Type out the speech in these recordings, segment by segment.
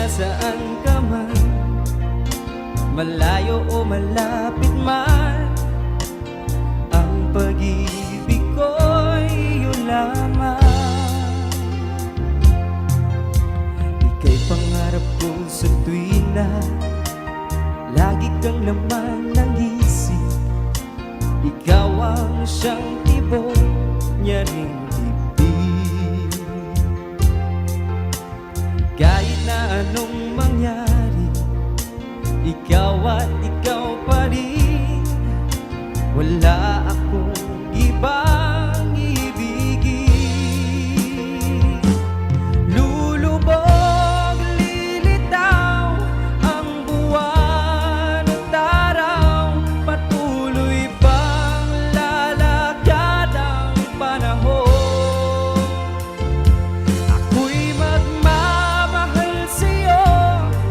nasaan ka man, malayo o malapit man, ang pag-ibig ko'y iyo lamang. Ika'y pangarap ko sa tuwina, lagi kang laman ng isip. Ikaw ang siyang tibok niya ring dibdib. Kahit na anong mangyari, ikaw at ikaw pa rin. Wala akong ibang ibigin. Lulubog, lilitaw ang buwan at araw, patuloy pang lalakad ang panahon. Ako'y magmamahal sa'yo,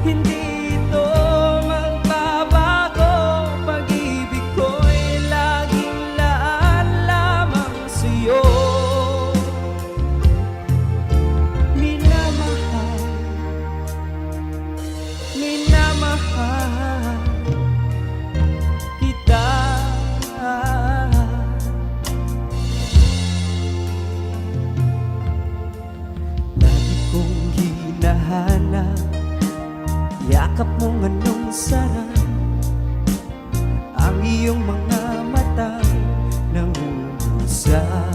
hindi ito magbabago. Pag-ibig ko'y laging laan lamang sa'yo. Minamahal, minamahal kita. Lagi kong hinahanap yakap mong anong sarap, ang iyong mga mata nangungusap.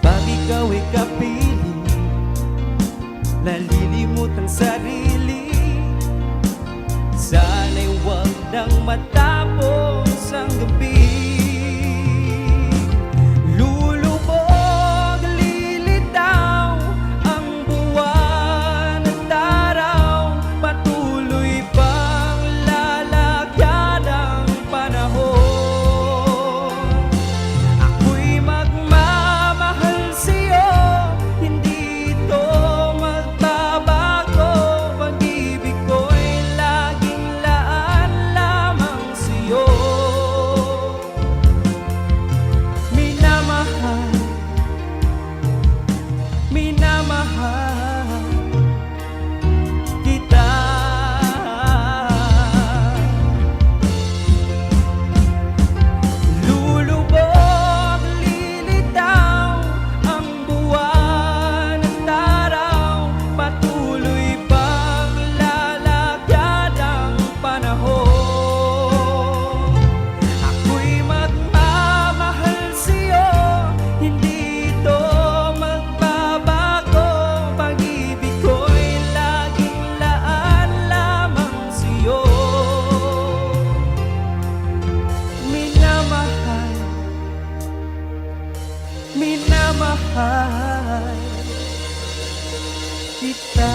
Pag ikaw ay kapiling, nalilimot ang sarili. Sana'y huwag nang matapos ang gabi. Lulubog, lilitaw ang buwan at araw, patuloy pang lalakad ang panahon. Ako'y magmamahal sa'yo, hindi ito magbabago. Pag-ibig ko'y laging laan lamang sa'yo. Minamahal, minamahal kita. Lulubog, lilitaw ang buwan at araw, patuloy pang lalakad ang panahon. Ako'y magmamahal sa'yo, hindi ito magbabago. Pag-ibig ko'y laging laan lamang sa'yo. Minamahal, minamahal kita.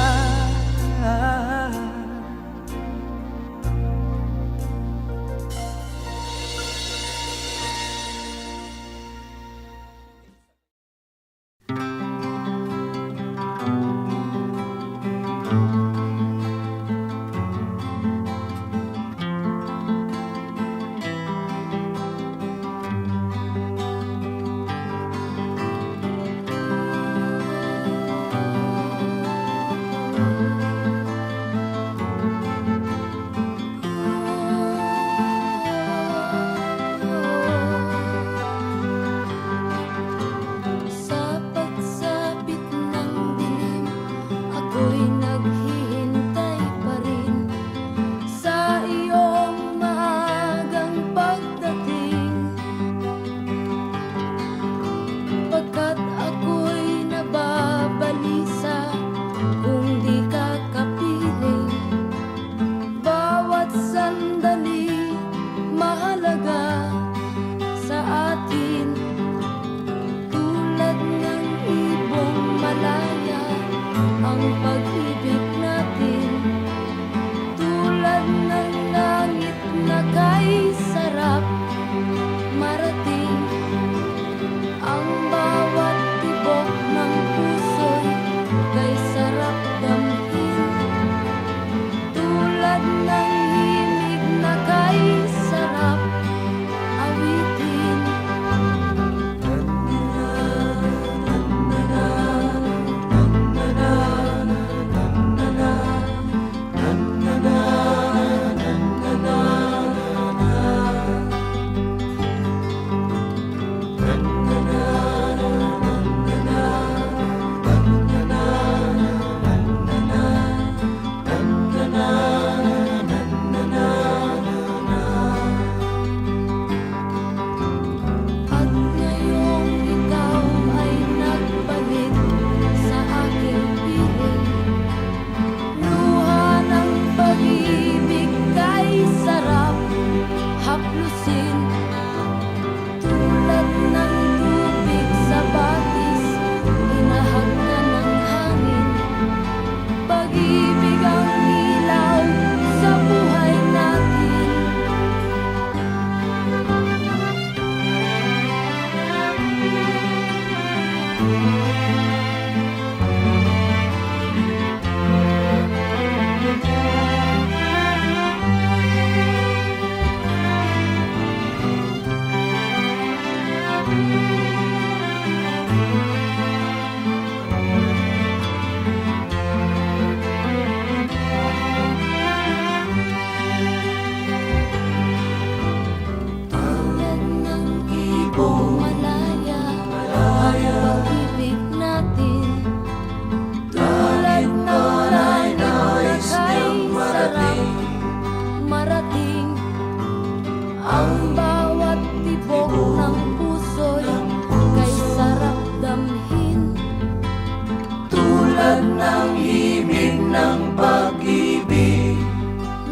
Tulad ng himig ng pag-ibig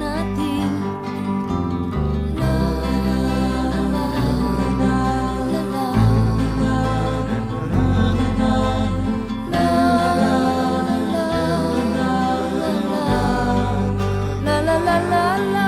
natin. La la la la la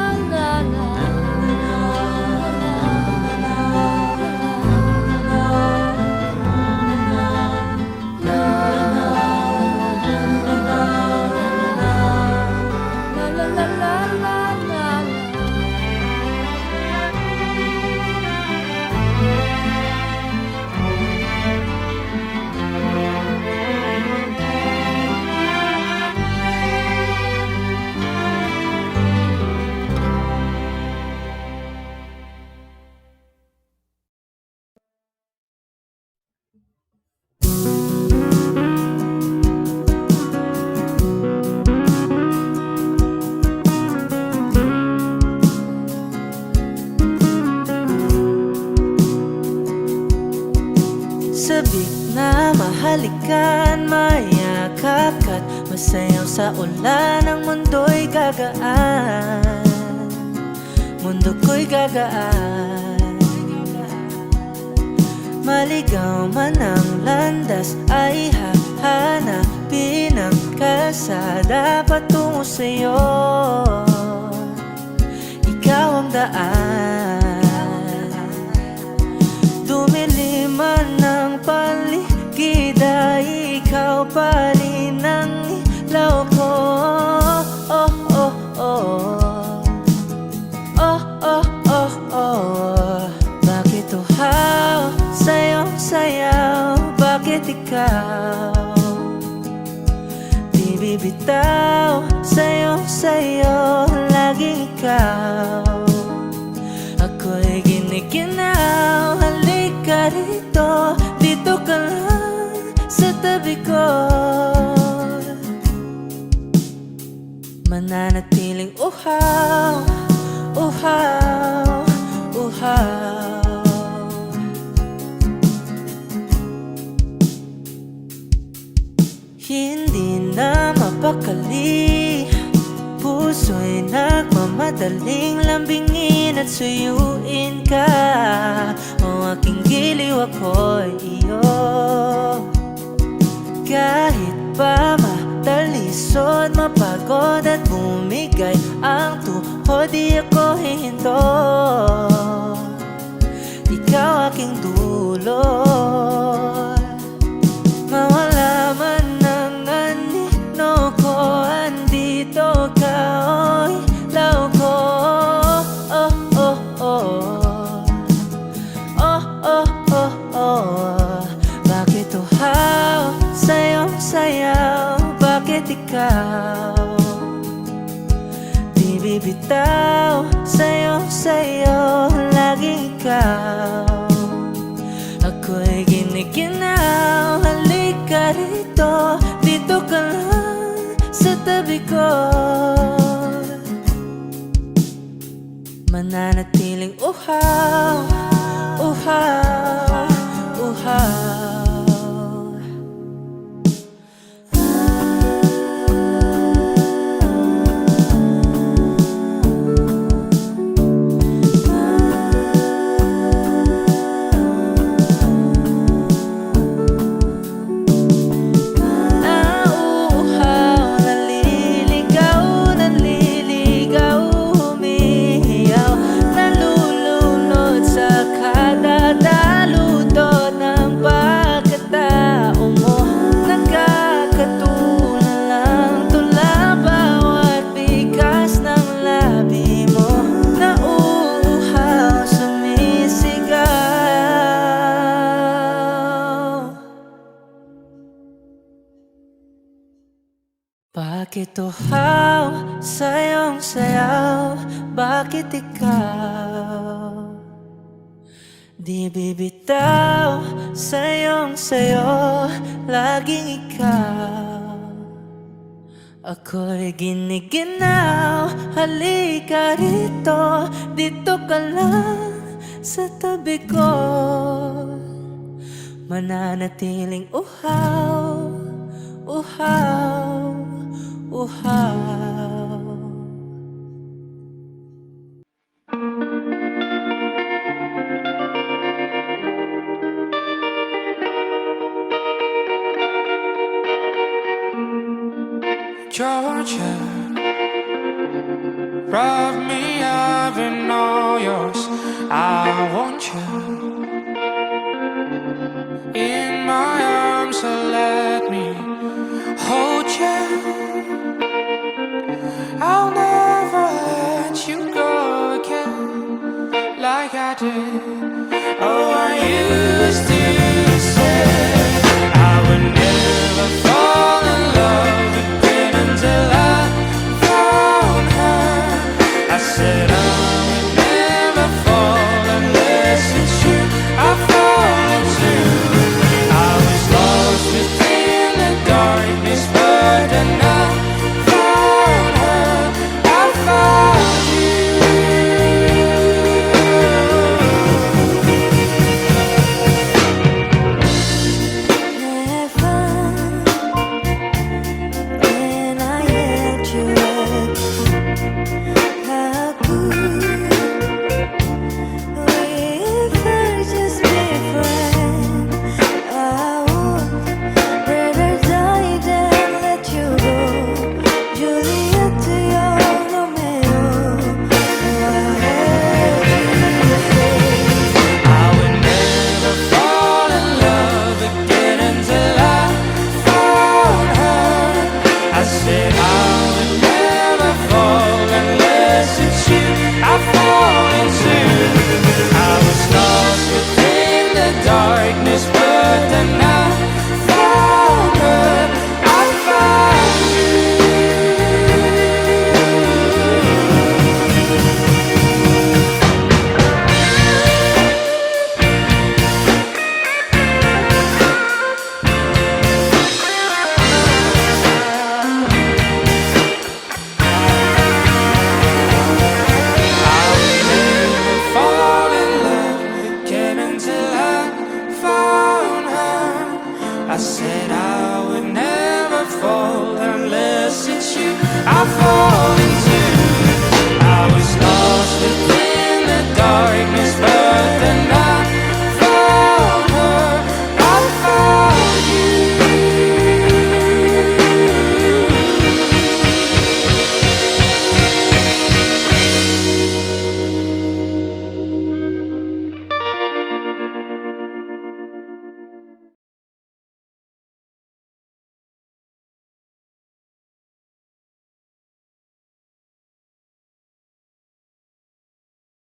Sabik na mahalikan, mayakap ka't masayaw sa ulan. Ang mundo'y gagaan, mundo ko'y gagaan. Maligaw man ang landas ay hahanapin ang kalsada patungo sa'yo. Ikaw ang daan, dumili man ng paligid ay ikaw pa rin ang ilaw ko. Oh, oh, oh. Oh, oh, oh, oh. Bakit uhaw sa'yong sayaw? Bakit ikaw di bibitaw? Sa'yong sayo, laging ikaw. Ako'y giniginaw, halika rito, dito ka lang sa tabi ko. Mananatiling uhaw, uhaw, uhaw. Hindi na mapakali, puso'y nagmamadaling lambingin at suyuin ka. O aking giliw, ako'y iyo. Kahit pa matalisod, mapagod at bumigay ang tuhod, di ako hihinto. Ikaw aking dulot, mawala man ang anino ko, andito ka, oy, law ko. Oh, oh, oh. Oh, oh, oh, oh. Bakit uhaw sa'yong sayaw? Bakit ikaw di bibitaw? Sa'yong sayo, laging ikaw. Ako'y giniginaw, halika rito, dito ka lang sa tabi ko. Mananatiling uhaw, uhaw, uhaw. Bakit uhaw sa'yong sayaw? Bakit ikaw di bibitaw? Sa'yong sayo, laging ikaw. Ako'y giniginaw, halika rito, dito ka lang sa tabi ko. Mananatiling uhaw, uhaw. Georgia, wrap me up in all yours. I want you in my arms,